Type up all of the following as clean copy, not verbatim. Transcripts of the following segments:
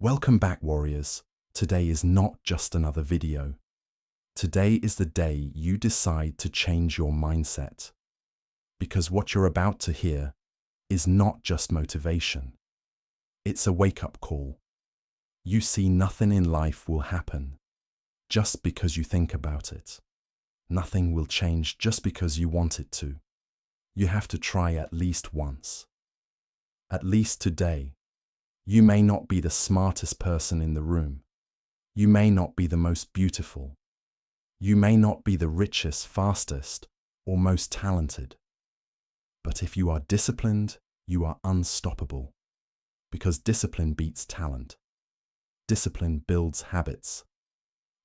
Welcome back, warriors. Today is not just another video. Today is the day you decide to change your mindset. Because what you're about to hear is not just motivation. It's a wake-up call. You see, nothing in life will happen just because you think about it. Nothing will change just because you want it to. You have to try at least once. At least today. You may not be the smartest person in the room. You may not be the most beautiful. You may not be the richest, fastest, or most talented. But if you are disciplined, you are unstoppable. Because discipline beats talent. Discipline builds habits.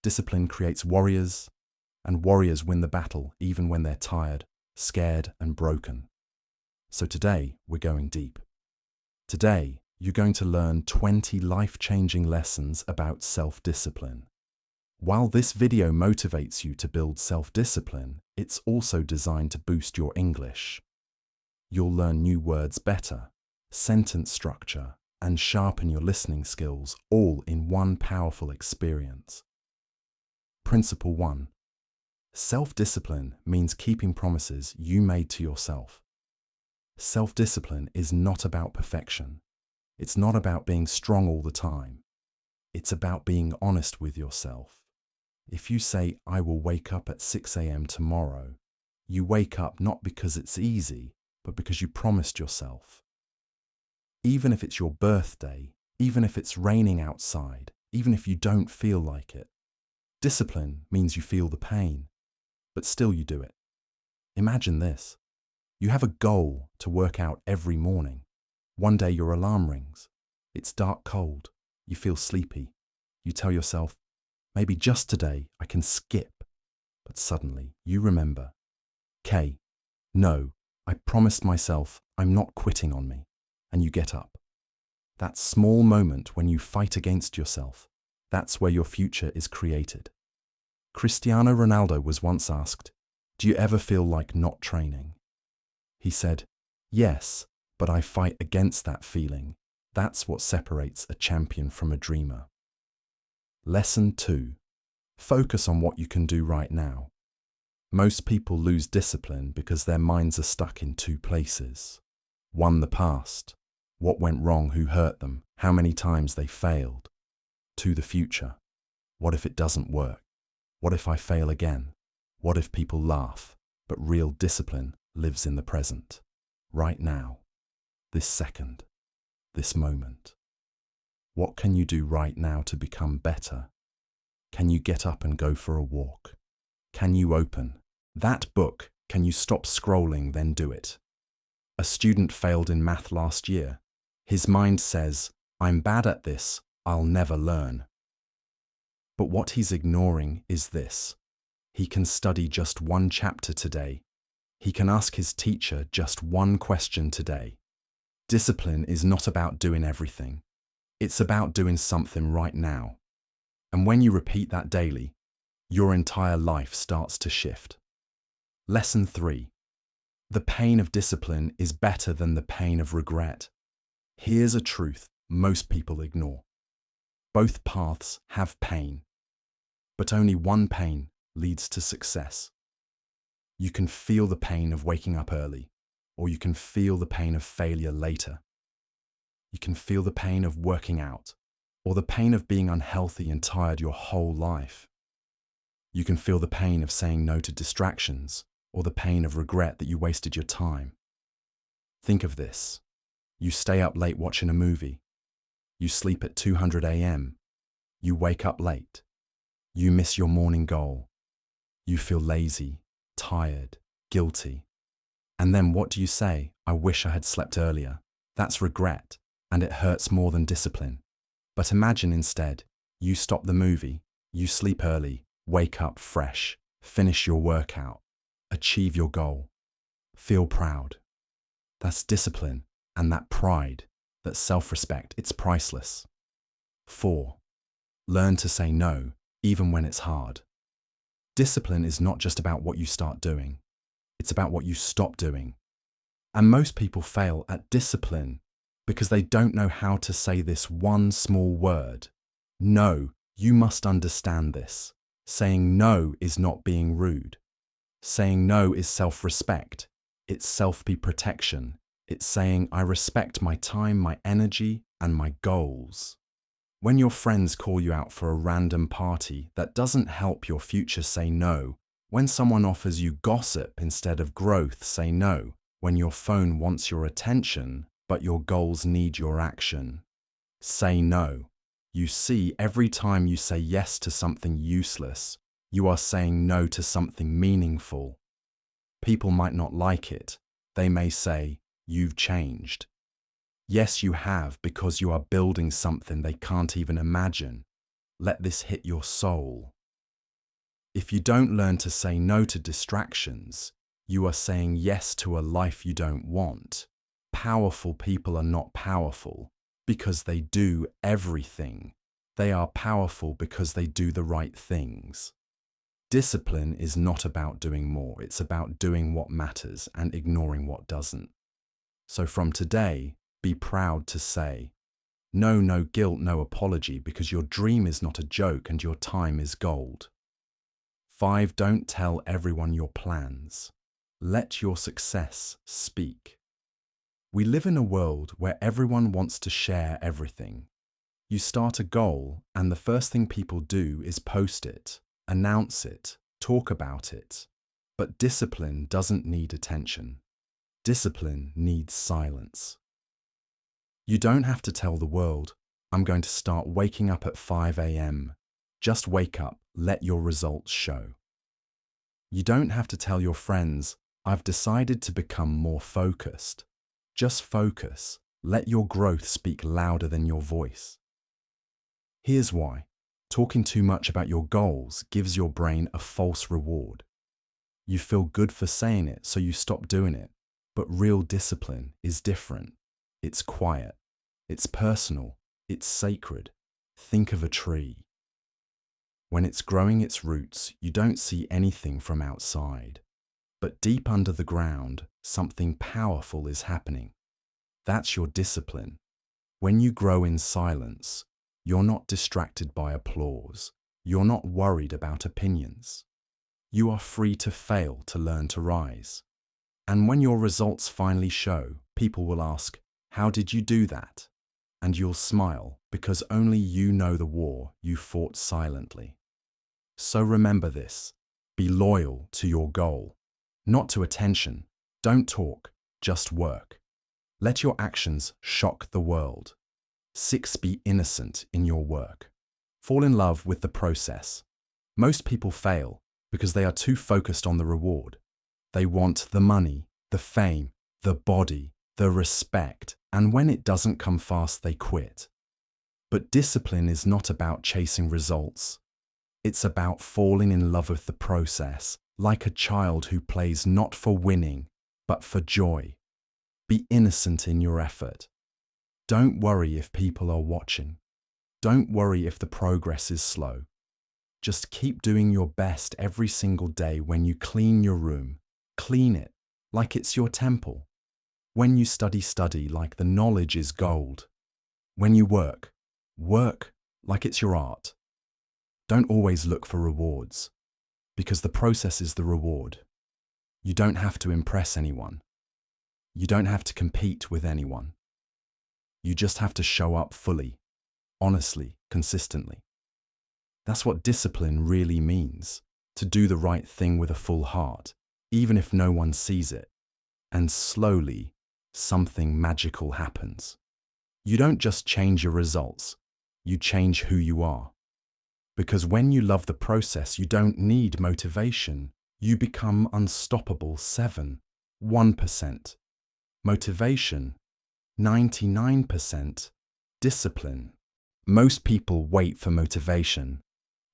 Discipline creates warriors, and warriors win the battle even when they're tired, scared, and broken. So today, we're going deep. Today, you're going to learn 20 life-changing lessons about self-discipline. While this video motivates you to build self-discipline, it's also designed to boost your English. You'll learn new words better, sentence structure, and sharpen your listening skills, all in one powerful experience. Principle 1. Self-discipline means keeping promises you made to yourself. Self-discipline is not about perfection. It's not about being strong all the time. It's about being honest with yourself. If you say, "I will wake up at 6 a.m. tomorrow," you wake up not because it's easy, but because you promised yourself. Even if it's your birthday, even if it's raining outside, even if you don't feel like it, discipline means you feel the pain, but still you do it. Imagine this. You have a goal to work out every morning. One day your alarm rings. It's dark cold. You feel sleepy. You tell yourself, maybe just today I can skip. But suddenly you remember, no, I promised myself I'm not quitting on me. And you get up. That small moment when you fight against yourself, that's where your future is created. Cristiano Ronaldo was once asked, "Do you ever feel like not training?" He said, "Yes, but I fight against that feeling. That's what separates a champion from a dreamer." Lesson 2. Focus on what you can do right now. Most people lose discipline because their minds are stuck in two places. One, the past. What went wrong, who hurt them, how many times they failed. 2, the future. What if it doesn't work? What if I fail again? What if people laugh? But real discipline lives in the present, right now. This second, this moment. What can you do right now to become better? Can you get up and go for a walk? Can you open that book? Can you stop scrolling, then do it? A student failed in math last year. His mind says, "I'm bad at this, I'll never learn." But what he's ignoring is this. He can study just one chapter today. He can ask his teacher just one question today. Discipline is not about doing everything. It's about doing something right now. And when you repeat that daily, your entire life starts to shift. Lesson 3. The pain of discipline is better than the pain of regret. Here's a truth most people ignore. Both paths have pain, but only one pain leads to success. You can feel the pain of waking up early, or you can feel the pain of failure later. You can feel the pain of working out, or the pain of being unhealthy and tired your whole life. You can feel the pain of saying no to distractions, or the pain of regret that you wasted your time. Think of this. You stay up late watching a movie. You sleep at 200 a.m. You wake up late. You miss your morning goal. You feel lazy, tired, guilty. And then what do you say? "I wish I had slept earlier." That's regret, and it hurts more than discipline. But imagine instead, you stop the movie, you sleep early, wake up fresh, finish your workout, achieve your goal, feel proud. That's discipline, and that pride, that self-respect, it's priceless. 4. Learn to say no, even when it's hard. Discipline is not just about what you start doing. It's about what you stop doing. And most people fail at discipline because they don't know how to say this one small word. No, you must understand this. Saying no is not being rude. Saying no is self-respect. It's self-protection. It's saying, I respect my time, my energy, and my goals. When your friends call you out for a random party that doesn't help your future, say no. When someone offers you gossip instead of growth, say no. When your phone wants your attention, but your goals need your action, say no. You see, every time you say yes to something useless, you are saying no to something meaningful. People might not like it. They may say, you've changed. Yes, you have, because you are building something they can't even imagine. Let this hit your soul. If you don't learn to say no to distractions, you are saying yes to a life you don't want. Powerful people are not powerful because they do everything. They are powerful because they do the right things. Discipline is not about doing more. It's about doing what matters and ignoring what doesn't. So from today, be proud to say, no, no guilt, no apology, because your dream is not a joke and your time is gold. 5. Don't tell everyone your plans. Let your success speak. We live in a world where everyone wants to share everything. You start a goal, and the first thing people do is post it, announce it, talk about it. But discipline doesn't need attention. Discipline needs silence. You don't have to tell the world, I'm going to start waking up at 5 a.m. Just wake up, let your results show. You don't have to tell your friends, I've decided to become more focused. Just focus. Let your growth speak louder than your voice. Here's why. Talking too much about your goals gives your brain a false reward. You feel good for saying it, so you stop doing it. But real discipline is different. It's quiet. It's personal. It's sacred. Think of a tree. When it's growing its roots, you don't see anything from outside. But deep under the ground, something powerful is happening. That's your discipline. When you grow in silence, you're not distracted by applause. You're not worried about opinions. You are free to fail to learn to rise. And when your results finally show, people will ask, how did you do that? And you'll smile, because only you know the war you fought silently. So remember this. Be loyal to your goal, not to attention. Don't talk, just work. Let your actions shock the world. 6. Be innocent in your work. Fall in love with the process. Most people fail because they are too focused on the reward. They want the money, the fame, the body, the respect, and when it doesn't come fast, they quit. But discipline is not about chasing results. It's about falling in love with the process, like a child who plays not for winning, but for joy. Be innocent in your effort. Don't worry if people are watching. Don't worry if the progress is slow. Just keep doing your best every single day. When you clean your room, clean it like it's your temple. When you study, study like the knowledge is gold. When you work, work like it's your art. Don't always look for rewards, because the process is the reward. You don't have to impress anyone. You don't have to compete with anyone. You just have to show up fully, honestly, consistently. That's what discipline really means, to do the right thing with a full heart, even if no one sees it. And slowly, something magical happens. You don't just change your results, you change who you are. Because when you love the process, you don't need motivation. You become unstoppable. 7. 1%. Motivation. 99%. Discipline. Most people wait for motivation.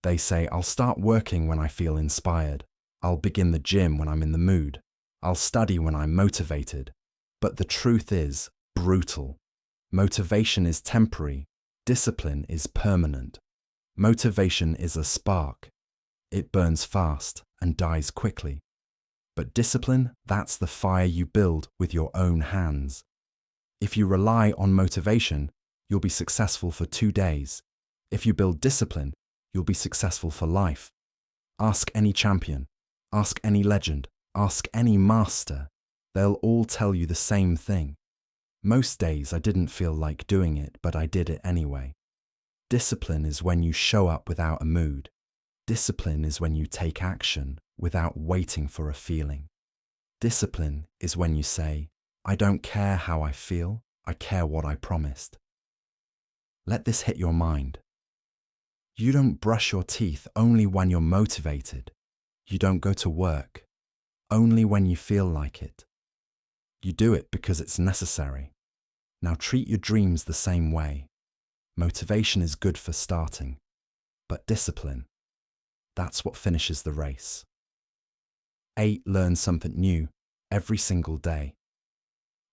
They say, I'll start working when I feel inspired. I'll begin the gym when I'm in the mood. I'll study when I'm motivated. But the truth is brutal. Motivation is temporary. Discipline is permanent. Motivation is a spark. It burns fast and dies quickly. But discipline, that's the fire you build with your own hands. If you rely on motivation, you'll be successful for 2 days. If you build discipline, you'll be successful for life. Ask any champion, ask any legend, ask any master. They'll all tell you the same thing. Most days I didn't feel like doing it, but I did it anyway. Discipline is when you show up without a mood. Discipline is when you take action without waiting for a feeling. Discipline is when you say, I don't care how I feel, I care what I promised. Let this hit your mind. You don't brush your teeth only when you're motivated. You don't go to work only when you feel like it. You do it because it's necessary. Now treat your dreams the same way. Motivation is good for starting, but discipline, that's what finishes the race. 8. Learn something new every single day.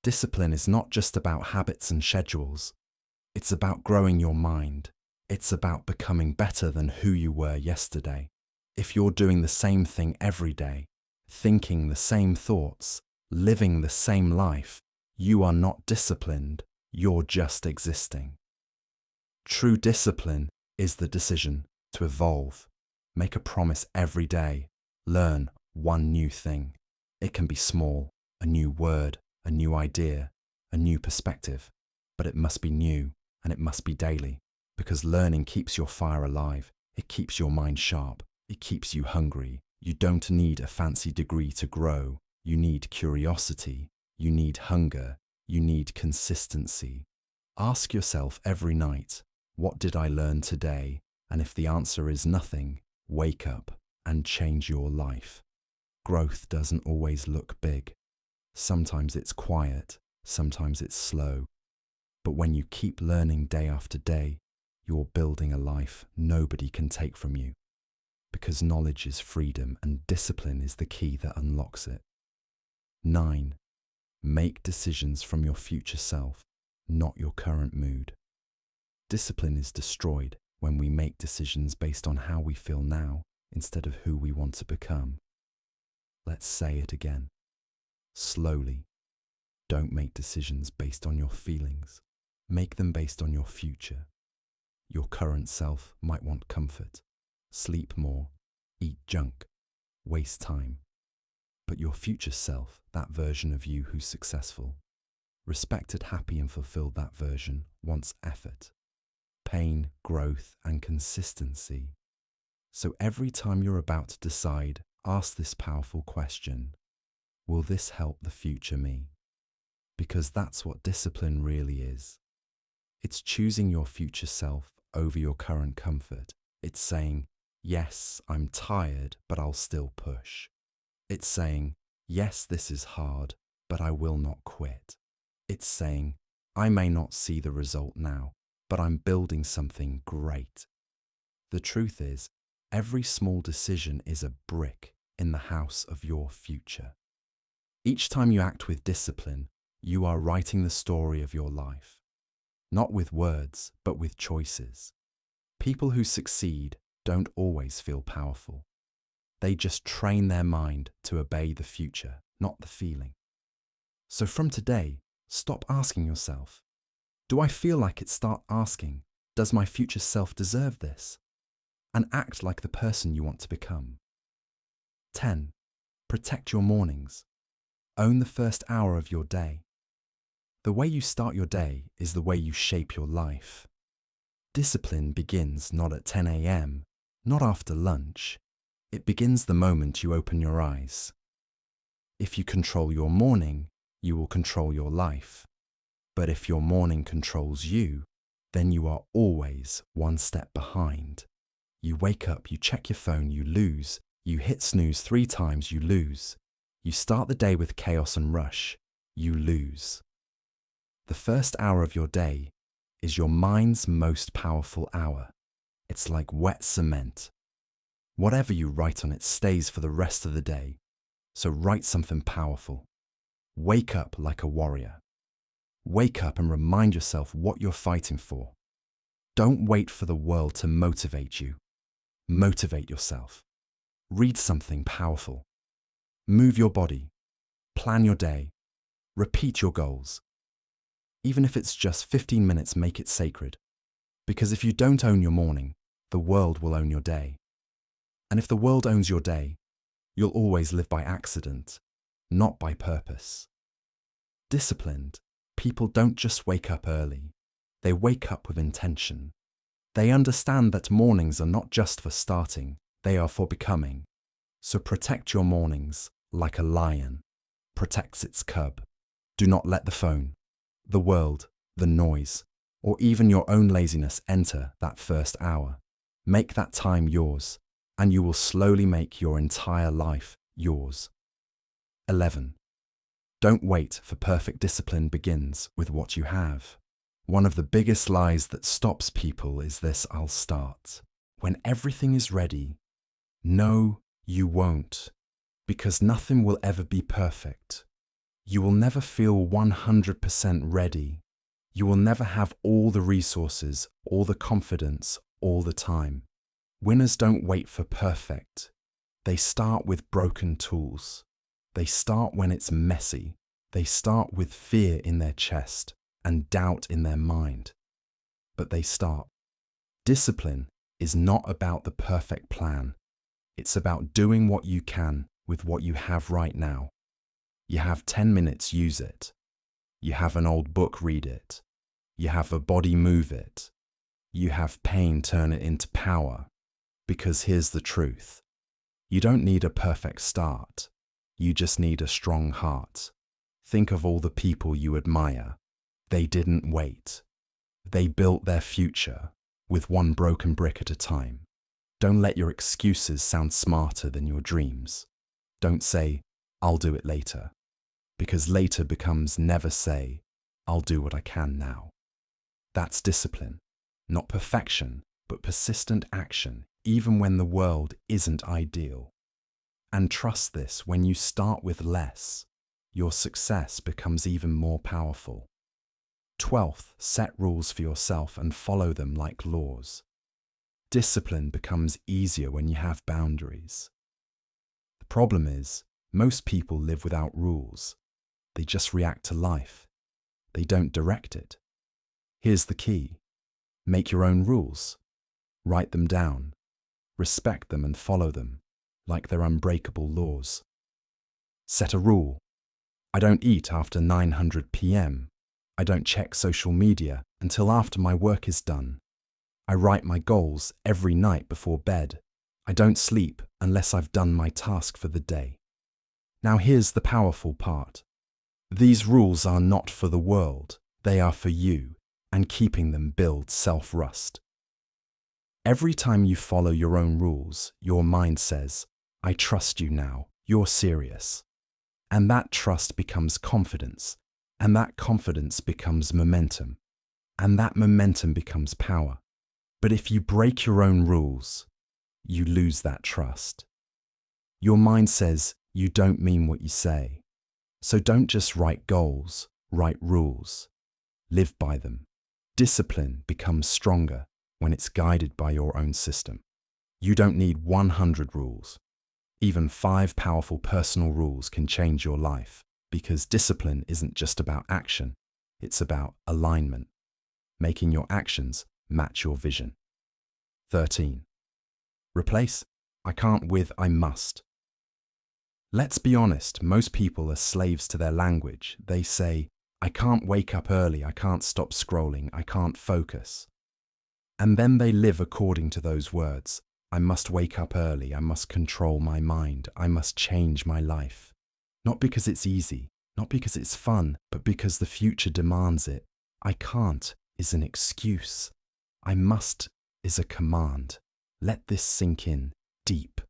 Discipline is not just about habits and schedules. It's about growing your mind. It's about becoming better than who you were yesterday. If you're doing the same thing every day, thinking the same thoughts, living the same life, you are not disciplined, you're just existing. True discipline is the decision to evolve. Make a promise every day. Learn one new thing. It can be small, a new word, a new idea, a new perspective, but it must be new and it must be daily, because learning keeps your fire alive. It keeps your mind sharp. It keeps you hungry. You don't need a fancy degree to grow. You need curiosity. You need hunger. You need consistency. Ask yourself every night, what did I learn today? And if the answer is nothing, wake up and change your life. Growth doesn't always look big. Sometimes it's quiet, sometimes it's slow. But when you keep learning day after day, you're building a life nobody can take from you. Because knowledge is freedom and discipline is the key that unlocks it. 9. Make decisions from your future self, not your current mood. Discipline is destroyed when we make decisions based on how we feel now instead of who we want to become. Let's say it again. Slowly. Don't make decisions based on your feelings. Make them based on your future. Your current self might want comfort, sleep more, eat junk, waste time. But your future self, that version of you who's successful, respected, happy and fulfilled, that version wants effort, pain, growth and consistency. So every time you're about to decide, ask this powerful question: will this help the future me? Because that's what discipline really is. It's choosing your future self over your current comfort. It's saying, yes, I'm tired, but I'll still push. It's saying, yes, this is hard, but I will not quit. It's saying, I may not see the result now, but I'm building something great. The truth is, every small decision is a brick in the house of your future. Each time you act with discipline, you are writing the story of your life. Not with words, but with choices. People who succeed don't always feel powerful. They just train their mind to obey the future, not the feeling. So from today, stop asking yourself, do I feel like it? Start asking, does my future self deserve this? And act like the person you want to become. 10. Protect your mornings. Own the first hour of your day. The way you start your day is the way you shape your life. Discipline begins not at 10 a.m., not after lunch. It begins the moment you open your eyes. If you control your morning, you will control your life. But if your morning controls you, then you are always one step behind. You wake up, you check your phone, you lose. You hit snooze 3 times, you lose. You start the day with chaos and rush, you lose. The first hour of your day is your mind's most powerful hour. It's like wet cement. Whatever you write on it stays for the rest of the day. So write something powerful. Wake up like a warrior. Wake up and remind yourself what you're fighting for. Don't wait for the world to motivate you. Motivate yourself. Read something powerful. Move your body. Plan your day. Repeat your goals. Even if it's just 15 minutes, make it sacred. Because if you don't own your morning, the world will own your day. And if the world owns your day, you'll always live by accident, not by purpose. Disciplined people don't just wake up early. They wake up with intention. They understand that mornings are not just for starting, they are for becoming. So protect your mornings like a lion protects its cub. Do not let the phone, the world, the noise, or even your own laziness enter that first hour. Make that time yours, and you will slowly make your entire life yours. 11. Don't wait for perfect. Discipline begins with what you have. One of the biggest lies that stops people is this: I'll start when everything is ready. No, you won't, because nothing will ever be perfect. You will never feel 100% ready. You will never have all the resources, all the confidence, all the time. Winners don't wait for perfect. They start with broken tools. They start when it's messy. They start with fear in their chest and doubt in their mind. But they start. Discipline is not about the perfect plan. It's about doing what you can with what you have right now. You have 10 minutes, use it. You have an old book, read it. You have a body, move it. You have pain, turn it into power. Because here's the truth. You don't need a perfect start. You just need a strong heart. Think of all the people you admire. They didn't wait. They built their future with one broken brick at a time. Don't let your excuses sound smarter than your dreams. Don't say, I'll do it later. Because later becomes never say, I'll do what I can now. That's discipline. Not perfection, but persistent action, even when the world isn't ideal. And trust this, when you start with less, your success becomes even more powerful. 12th, set rules for yourself and follow them like laws. Discipline becomes easier when you have boundaries. The problem is, most people live without rules. They just react to life. They don't direct it. Here's the key. Make your own rules. Write them down. Respect them and follow them, like they're unbreakable laws. Set a rule. I don't eat after 900 p.m. I don't check social media until after my work is done. I write my goals every night before bed. I don't sleep unless I've done my task for the day. Now here's the powerful part. These rules are not for the world. They are for you, and keeping them builds self-trust. Every time you follow your own rules, your mind says, I trust you now, you're serious. And that trust becomes confidence, and that confidence becomes momentum, and that momentum becomes power. But if you break your own rules, you lose that trust. Your mind says you don't mean what you say. So don't just write goals, write rules. Live by them. Discipline becomes stronger when it's guided by your own system. You don't need 100 rules. Even 5 powerful personal rules can change your life, because discipline isn't just about action, it's about alignment, making your actions match your vision. 13. Replace I can't with I must. Let's be honest, most people are slaves to their language. They say, I can't wake up early, I can't stop scrolling, I can't focus. And then they live according to those words. I must wake up early, I must control my mind, I must change my life. Not because it's easy, not because it's fun, but because the future demands it. I can't is an excuse. I must is a command. Let this sink in deep.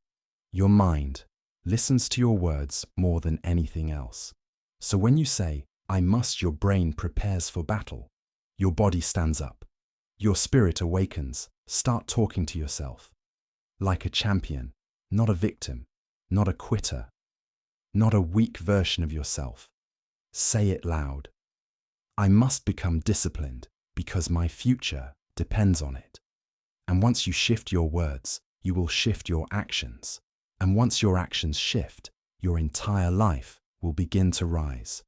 Your mind listens to your words more than anything else. So when you say, I must, your brain prepares for battle. Your body stands up. Your spirit awakens. Start talking to yourself. Like a champion, not a victim, not a quitter, not a weak version of yourself. Say it loud. I must become disciplined because my future depends on it. And once you shift your words, you will shift your actions. And once your actions shift, your entire life will begin to rise.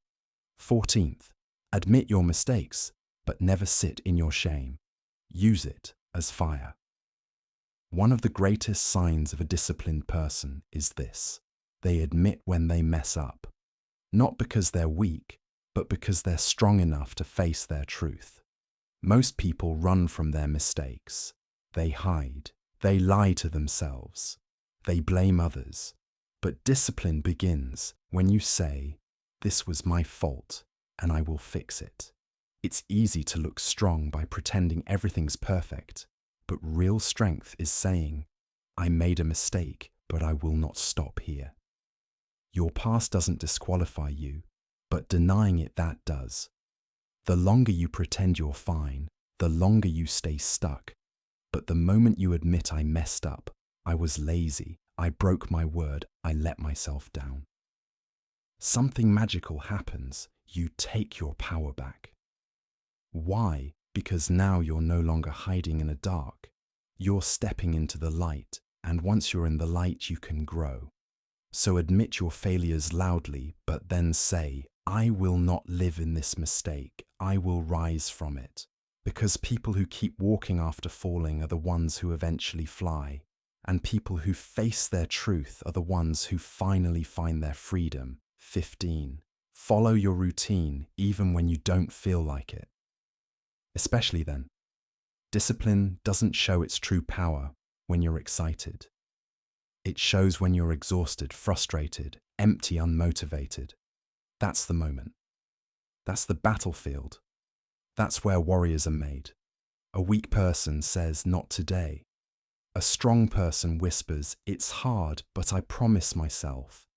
14th, Admit your mistakes, but never sit in your shame. Use it as fire. One of the greatest signs of a disciplined person is this: they admit when they mess up, not because they're weak, but because they're strong enough to face their truth. Most people run from their mistakes. They hide. They lie to themselves. They blame others. But discipline begins when you say, "This was my fault, and I will fix it." It's easy to look strong by pretending everything's perfect, but real strength is saying, "I made a mistake, but I will not stop here." Your past doesn't disqualify you, but denying it, that does. The longer you pretend you're fine, the longer you stay stuck. But the moment you admit, "I messed up, I was lazy, I broke my word, I let myself down," something magical happens. You take your power back. Why? Because now you're no longer hiding in the dark. You're stepping into the light, and once you're in the light, you can grow. So admit your failures loudly, but then say, "I will not live in this mistake. I will rise from it." Because people who keep walking after falling are the ones who eventually fly, and people who face their truth are the ones who finally find their freedom. 15. Follow your routine even when you don't feel like it. Especially then. Discipline doesn't show its true power when you're excited. It shows when you're exhausted, frustrated, empty, unmotivated. That's the moment. That's the battlefield. That's where warriors are made. A weak person says, "Not today." A strong person whispers, "It's hard, but I promise myself."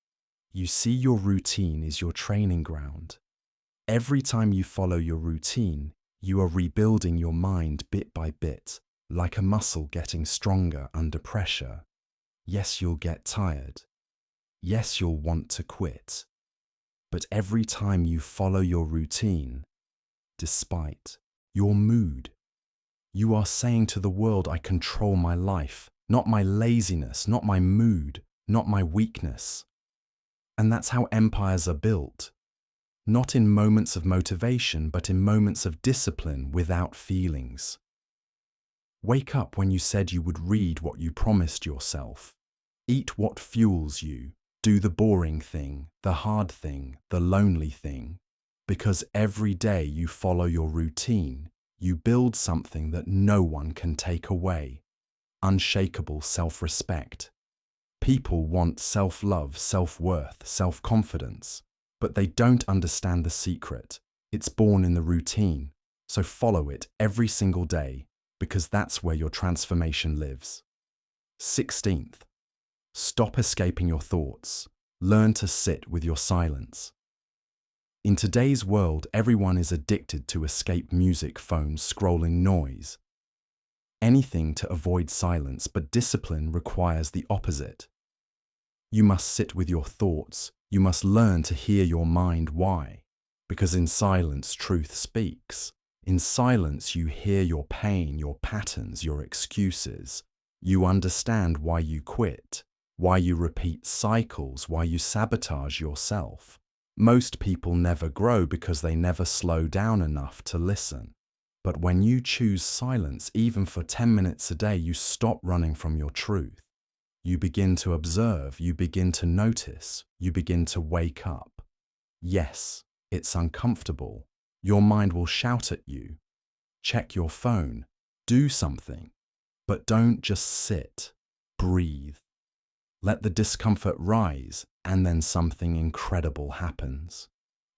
You see, your routine is your training ground. Every time you follow your routine, you are rebuilding your mind bit by bit, like a muscle getting stronger under pressure. Yes, you'll get tired. Yes, you'll want to quit. But every time you follow your routine, despite your mood, you are saying to the world, "I control my life, not my laziness, not my mood, not my weakness." And that's how empires are built. Not in moments of motivation, but in moments of discipline without feelings. Wake up when you said you would read what you promised yourself. Eat what fuels you. Do the boring thing, the hard thing, the lonely thing. Because every day you follow your routine, you build something that no one can take away. Unshakable self-respect. People want self-love, self-worth, self-confidence, but they don't understand the secret. It's born in the routine, so follow it every single day, because that's where your transformation lives. 16th, stop escaping your thoughts. Learn to sit with your silence. In today's world, everyone is addicted to escape music, phones, scrolling, noise. Anything to avoid silence, but discipline requires the opposite. You must sit with your thoughts. You must learn to hear your mind. Why? Because in silence, truth speaks. In silence, you hear your pain, your patterns, your excuses. You understand why you quit, why you repeat cycles, why you sabotage yourself. Most people never grow because they never slow down enough to listen. But when you choose silence, even for 10 minutes a day, you stop running from your truth. You begin to observe, you begin to notice, you begin to wake up. Yes, it's uncomfortable. Your mind will shout at you. Check your phone. Do something. But don't just sit. Breathe. Let the discomfort rise, and then something incredible happens.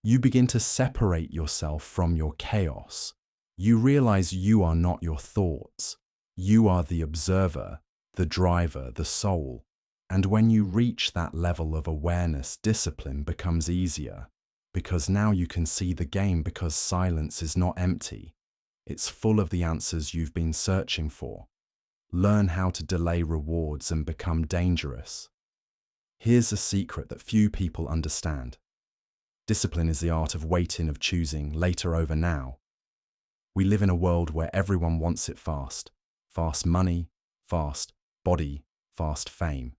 You begin to separate yourself from your chaos. You realize you are not your thoughts. You are the observer, the driver, the soul. And when you reach that level of awareness, discipline becomes easier. Because now you can see the game, because silence is not empty. It's full of the answers you've been searching for. Learn how to delay rewards and become dangerous. Here's a secret that few people understand. Discipline is the art of waiting, of choosing later over now. We live in a world where everyone wants it fast. Fast money, fast body, fast fame.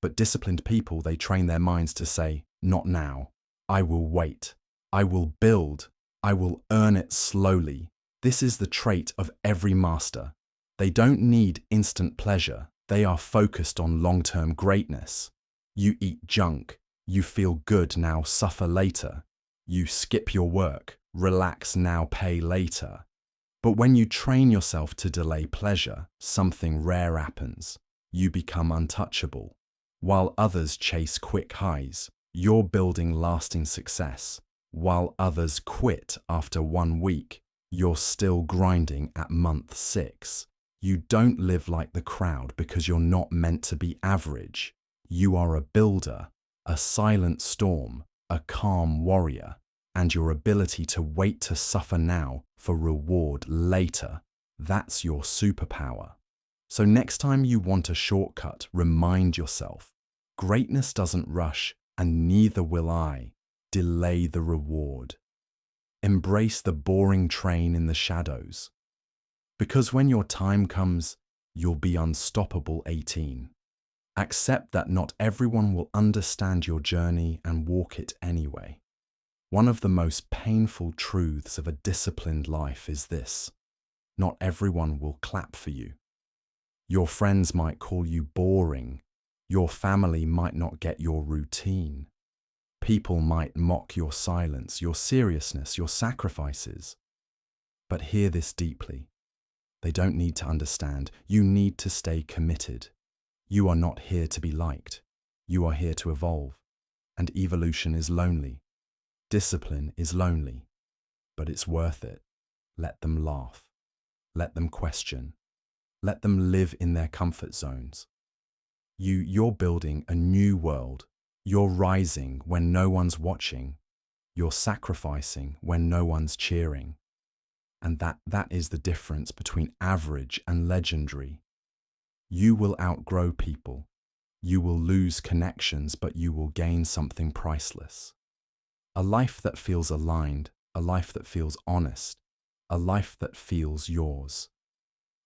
But disciplined people, they train their minds to say, "Not now. I will wait. I will build. I will earn it slowly. This is the trait of every master. They don't need instant pleasure. They are focused on long-term greatness. You eat junk. You feel good now, suffer later. You skip your work. Relax now, pay later. But when you train yourself to delay pleasure, something rare happens. You become untouchable. While others chase quick highs, you're building lasting success. While others quit after 1 week, you're still grinding at month 6. You don't live like the crowd because you're not meant to be average. You are a builder, a silent storm, a calm warrior, and your ability to wait to suffer now for reward later, that's your superpower. So next time you want a shortcut, remind yourself, greatness doesn't rush, and neither will I. Delay the reward. Embrace the boring train in the shadows. Because when your time comes, you'll be unstoppable 18. Accept that not everyone will understand your journey and walk it anyway. One of the most painful truths of a disciplined life is this: not everyone will clap for you. Your friends might call you boring. Your family might not get your routine. People might mock your silence, your seriousness, your sacrifices. But hear this deeply. They don't need to understand. You need to stay committed. You are not here to be liked. You are here to evolve. And evolution is lonely. Discipline is lonely. But it's worth it. Let them laugh. Let them question. Let them live in their comfort zones. You're building a new world. You're rising when no one's watching. You're sacrificing when no one's cheering. And that is the difference between average and legendary. You will outgrow people. You will lose connections, but you will gain something priceless. A life that feels aligned, a life that feels honest, a life that feels yours.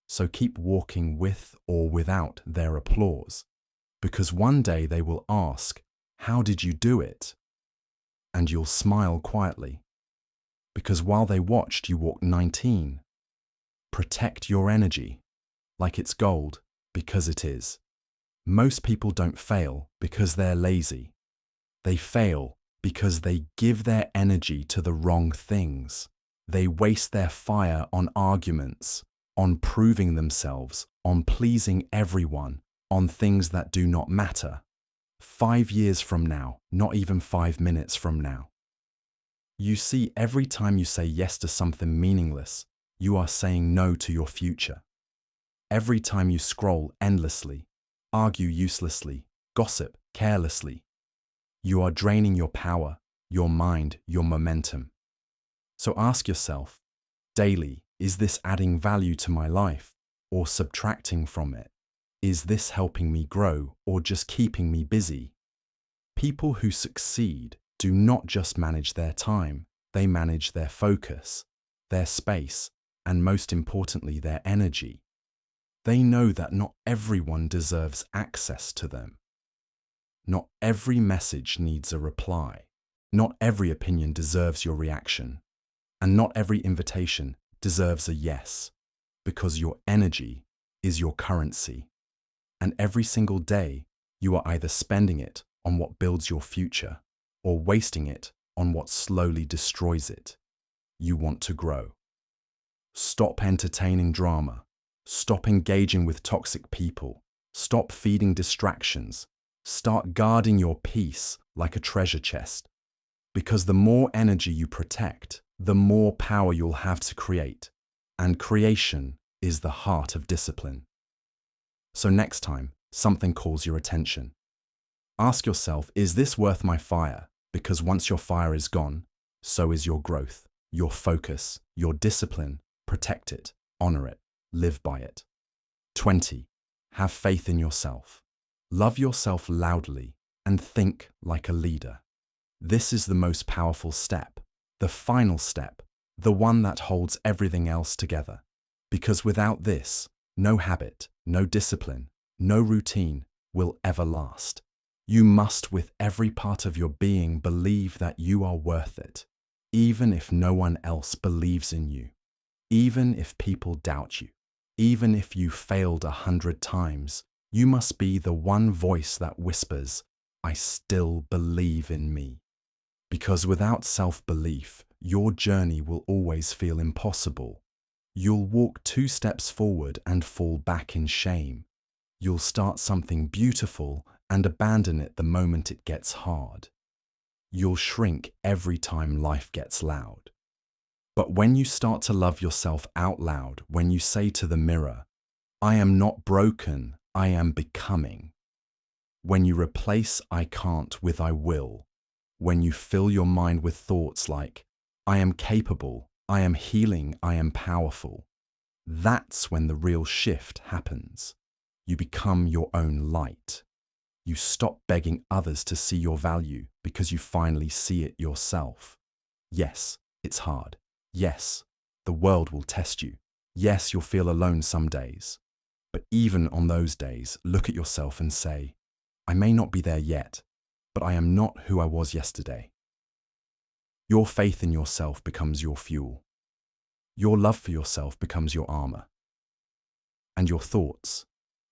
So keep walking with or without their applause, because one day they will ask, "How did you do it?" And you'll smile quietly, because while they watched you walk 19. Protect your energy, like it's gold, because it is. Most people don't fail because they're lazy. They fail because they give their energy to the wrong things. They waste their fire on arguments, on proving themselves, on pleasing everyone, on things that do not matter. 5 years from now, not even 5 minutes from now. You see, every time you say yes to something meaningless, you are saying no to your future. Every time you scroll endlessly, argue uselessly, gossip carelessly, you are draining your power, your mind, your momentum. So ask yourself, daily, is this adding value to my life or subtracting from it? Is this helping me grow or just keeping me busy? People who succeed do not just manage their time, they manage their focus, their space, and most importantly, their energy. They know that not everyone deserves access to them. Not every message needs a reply. Not every opinion deserves your reaction. And not every invitation deserves a yes, because your energy is your currency. And every single day, you are either spending it on what builds your future or wasting it on what slowly destroys it. You want to grow. Stop entertaining drama. Stop engaging with toxic people. Stop feeding distractions. Start guarding your peace like a treasure chest. Because the more energy you protect, the more power you'll have to create. And creation is the heart of discipline. So next time something calls your attention, ask yourself, is this worth my fire? Because once your fire is gone, so is your growth, your focus, your discipline. Protect it, honor it, live by it. 20. Have faith in yourself. Love yourself loudly and think like a leader. This is the most powerful step, the final step, the one that holds everything else together. Because without this, no habit, no discipline, no routine will ever last. You must, with every part of your being, believe that you are worth it. even if no one else believes in you, even if people doubt you, even if you failed 100 times, you must be the one voice that whispers, "I still believe in me." Because without self-belief, your journey will always feel impossible. You'll walk 2 steps forward and fall back in shame. You'll start something beautiful and abandon it the moment it gets hard. You'll shrink every time life gets loud. But when you start to love yourself out loud, when you say to the mirror, "I am not broken, I am becoming," when you replace "I can't" with "I will," when you fill your mind with thoughts like, "I am capable, I am healing, I am powerful," that's when the real shift happens. You become your own light. You stop begging others to see your value because you finally see it yourself. Yes, it's hard. Yes, the world will test you. Yes, you'll feel alone some days. But even on those days, look at yourself and say, "I may not be there yet, but I am not who I was yesterday." Your faith in yourself becomes your fuel. Your love for yourself becomes your armor. And your thoughts,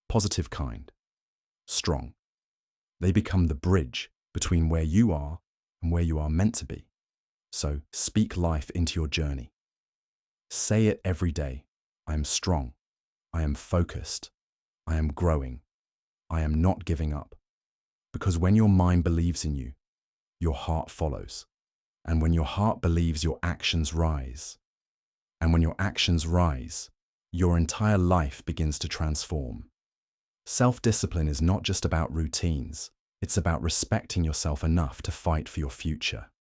positive kind, strong, they become the bridge between where you are and where you are meant to be. So speak life into your journey. Say it every day. I am strong. I am focused. I am growing. I am not giving up. Because when your mind believes in you, your heart follows. And when your heart believes, your actions rise. And when your actions rise, your entire life begins to transform. Self-discipline is not just about routines. It's about respecting yourself enough to fight for your future.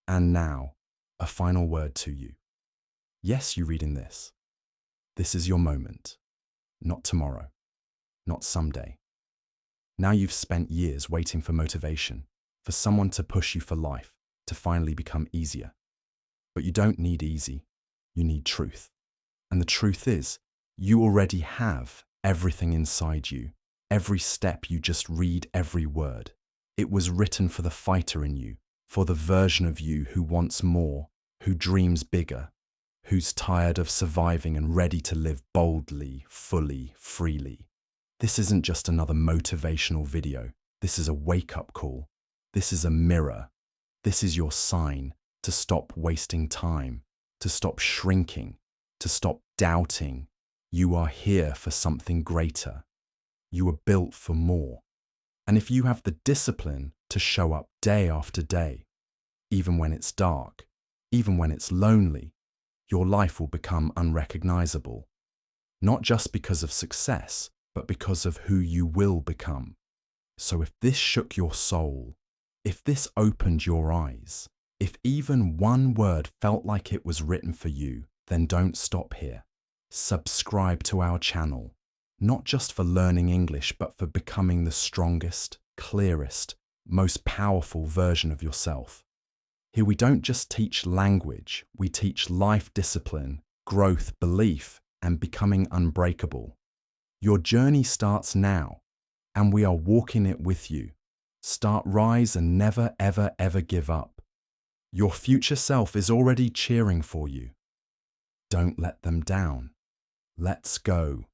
And now, a final word to you. Yes, you reading this. This is your moment. Not tomorrow. Not someday. Now you've spent years waiting for motivation, for someone to push you for life, to finally become easier. But you don't need easy. You need truth. And the truth is, you already have everything inside you. Every step you just read, every word. It was written for the fighter in you, for the version of you who wants more, who dreams bigger, who's tired of surviving and ready to live boldly, fully, freely. This isn't just another motivational video. This is a wake-up call. This is a mirror. This is your sign to stop wasting time, to stop shrinking, to stop doubting. You are here for something greater. You are built for more. And if you have the discipline to show up day after day, even when it's dark, even when it's lonely, your life will become unrecognizable. Not just because of success, but because of who you will become. So if this shook your soul, if this opened your eyes, if even one word felt like it was written for you, then don't stop here. Subscribe to our channel, not just for learning English, but for becoming the strongest, clearest, most powerful version of yourself. Here we don't just teach language, we teach life discipline, growth, belief, and becoming unbreakable. Your journey starts now, and we are walking it with you. Start, rise, and never, ever, ever give up. Your future self is already cheering for you. Don't let them down. Let's go.